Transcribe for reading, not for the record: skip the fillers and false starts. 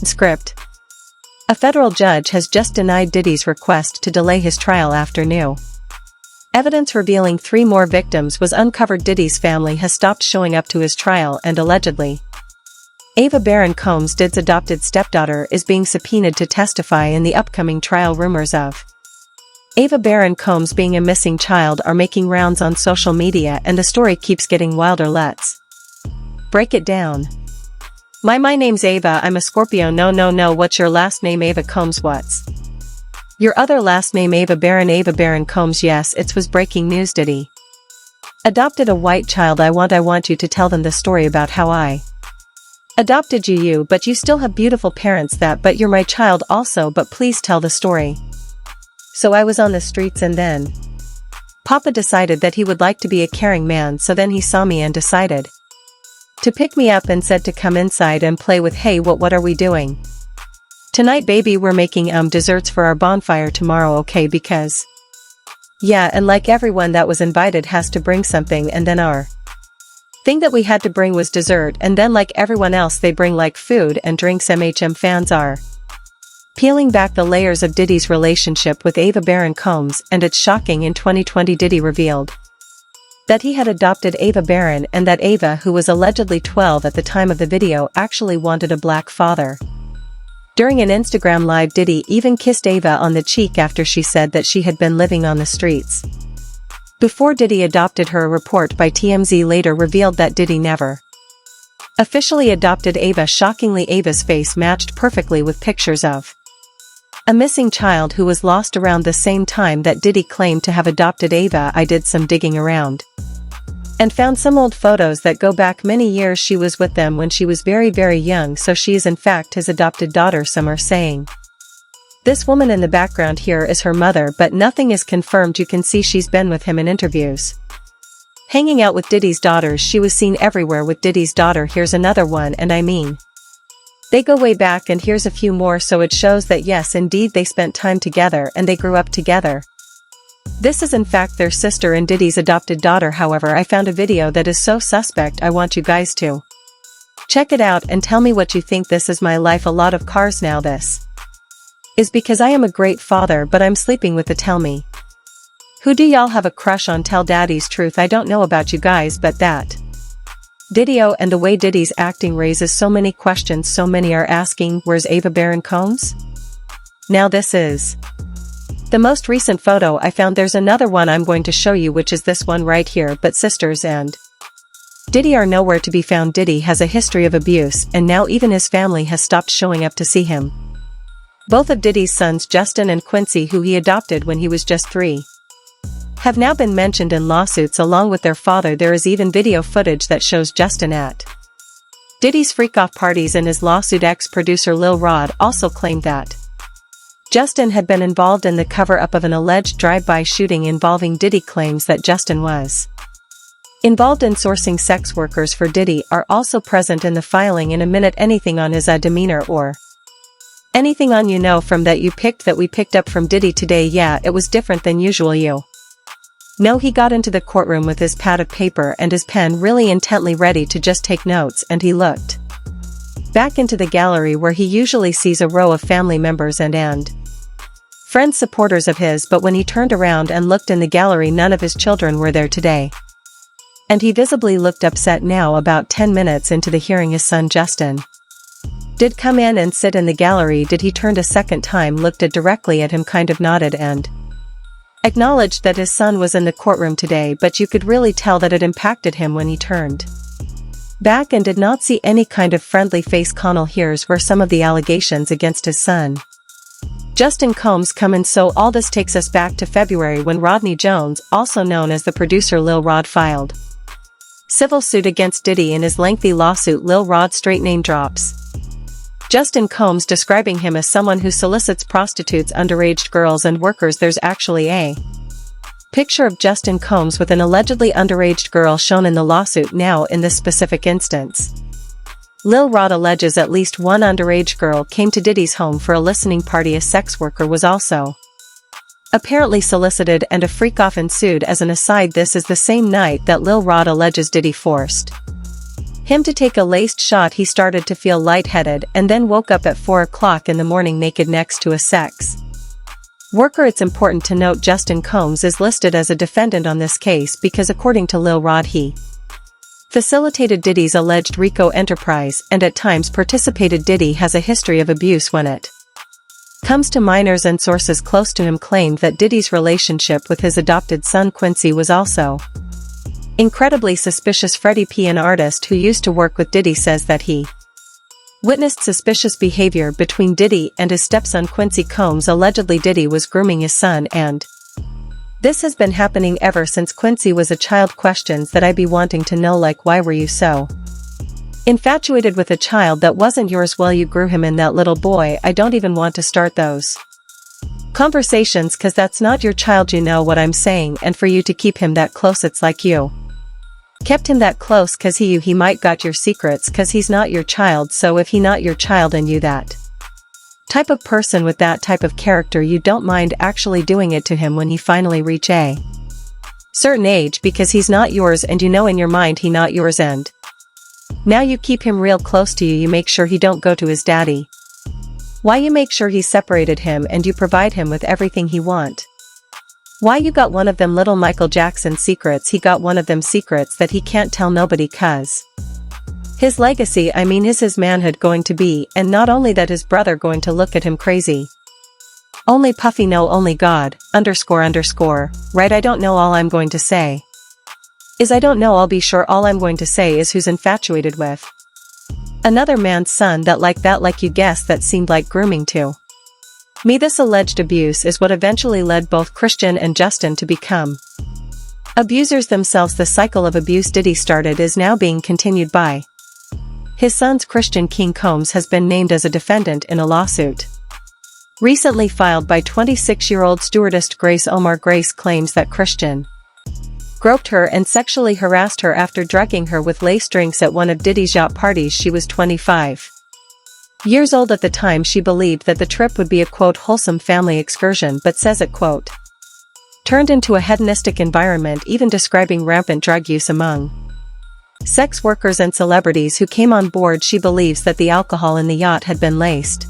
Script. A federal judge has just denied Diddy's request to delay his trial after new evidence revealing 3 more victims was uncovered. Diddy's family has stopped showing up to his trial, and allegedly, Ava Baron Combs, Diddy's adopted stepdaughter, is being subpoenaed to testify in the upcoming trial. Rumors of Ava Baron Combs being a missing child are making rounds on social media, and the story keeps getting wilder. Let's break it down. My name's Ava, I'm a Scorpio. No, what's your last name? Ava Combs. What's your other last name? Ava Baron Combs. Yes, it was breaking news. Diddy adopted a white child. I want you to tell them the story about how I adopted you, but you still have beautiful parents but you're my child also, but please tell the story. So I was on the streets, and then Papa decided that he would like to be a caring man, so then he saw me and decided to pick me up and said to come inside and play with. Hey, what are we doing tonight, baby? We're making desserts for our bonfire tomorrow, okay? Because yeah, and like everyone that was invited has to bring something, and then our thing that we had to bring was dessert, and then like everyone else they bring like food and drinks. Fans are peeling back the layers of Diddy's relationship with Ava Baron Combs, and it's shocking. In 2020, Diddy revealed that he had adopted Ava Baron, and that Ava, who was allegedly 12 at the time of the video, actually wanted a black father. During an Instagram live, Diddy even kissed Ava on the cheek after she said that she had been living on the streets before Diddy adopted her. A report by TMZ later revealed that Diddy never officially adopted Ava. Shockingly, Ava's face matched perfectly with pictures of a missing child who was lost around the same time that Diddy claimed to have adopted Ava. I did some digging around and found some old photos that go back many years. She was with them when she was very young, so she is in fact his adopted daughter. Some are saying this woman in the background here is her mother, but nothing is confirmed. You can see she's been with him in interviews, hanging out with Diddy's daughters. She was seen everywhere with Diddy's daughter. Here's another one, and I mean, they go way back, and here's a few more, so it shows that yes, indeed they spent time together and they grew up together. This is in fact their sister and Diddy's adopted daughter. However, I found a video that is so suspect. I want you guys to check it out and tell me what you think. This is my life. A lot of cars now. This is because I am a great father, but I'm sleeping with the. Tell me, who do y'all have a crush on? Tell daddy's truth. I don't know about you guys, but that video and the way Diddy's acting raises so many questions. So many are asking, where's Ava Baron Combs now? This is the most recent photo I found. There's another one I'm going to show you, which is this one right here. But sisters and Diddy are nowhere to be found. Diddy has a history of abuse, and now even his family has stopped showing up to see him. Both of Diddy's sons, Justin and Quincy, who he adopted when he was just 3, have now been mentioned in lawsuits along with their father. There is even video footage that shows Justin at Diddy's freak-off parties. In his lawsuit, ex-producer Lil Rod also claimed that Justin had been involved in the cover-up of an alleged drive-by shooting involving Diddy. Claims that Justin was involved in sourcing sex workers for Diddy are also present in the filing. In a minute, anything on his demeanor or anything on from that you picked that we picked up from Diddy today? Yeah, it was different than usual. No, he got into the courtroom with his pad of paper and his pen, really intently ready to just take notes, and he looked back into the gallery where he usually sees a row of family members and friends, supporters of his, but when he turned around and looked in the gallery, none of his children were there today. And he visibly looked upset. Now, about 10 minutes into the hearing, his son Justin did come in and sit in the gallery. Did he turned a second time, looked directly at him, kind of nodded and acknowledged that his son was in the courtroom today, but you could really tell that it impacted him when he turned back and did not see any kind of friendly face. Connell, here's where some of the allegations against his son Justin Combs come in. So all this takes us back to February, when Rodney Jones, also known as the producer Lil Rod, filed civil suit against Diddy. In his lengthy lawsuit, Lil Rod straight name drops Justin Combs, describing him as someone who solicits prostitutes, underage girls and workers. There's actually a picture of Justin Combs with an allegedly underage girl shown in the lawsuit. Now, in this specific instance, Lil Rod alleges at least one underage girl came to Diddy's home for a listening party. A sex worker was also apparently solicited, and a freak-off ensued. As an aside, this is the same night that Lil Rod alleges Diddy forced him to take a laced shot. He started to feel lightheaded and then woke up at 4 o'clock in the morning naked next to a sex worker. It's important to note Justin Combs is listed as a defendant on this case because according to Lil Rod he facilitated Diddy's alleged RICO enterprise and at times participated. Diddy has a history of abuse when it comes to minors, and sources close to him claimed that Diddy's relationship with his adopted son Quincy was also incredibly suspicious. Freddie P., an artist who used to work with Diddy, says that he witnessed suspicious behavior between Diddy and his stepson Quincy Combs. Allegedly Diddy was grooming his son, and this has been happening ever since Quincy was a child. Questions that I be wanting to know, like why were you so infatuated with a child that wasn't yours? Well, you grew him in, that little boy. I don't even want to start those conversations cause that's not your child, you know what I'm saying? And for you to keep him that close, it's like you kept him that close cause he might got your secrets cause he's not your child. So if he not your child and you that type of person with that type of character, you don't mind actually doing it to him when he finally reach a certain age because he's not yours and you know in your mind he not yours, and now you keep him real close to you. You make sure he don't go to his daddy. Why? You make sure he separated him and you provide him with everything he want. Why? You got one of them little Michael Jackson secrets. He got one of them secrets that he can't tell nobody cause his legacy, I mean his manhood going to be, and not only that, his brother going to look at him crazy. Only Puffy know, only God, __, right? I don't know, all I'm going to say is I don't know. I'll be sure all I'm going to say is who's infatuated with another man's son like you guessed, that seemed like grooming to me. This alleged abuse is what eventually led both Christian and Justin to become abusers themselves. The cycle of abuse Diddy started is now being continued by his sons. Christian King Combs has been named as a defendant in a lawsuit recently filed by 26-year-old stewardess Grace Omar. Grace claims that Christian groped her and sexually harassed her after drugging her with lace drinks at one of Diddy's yacht parties. She was 25 years old at the time. She believed that the trip would be a quote wholesome family excursion, but says it quote turned into a hedonistic environment, even describing rampant drug use among sex workers and celebrities who came on board. She believes that the alcohol in the yacht had been laced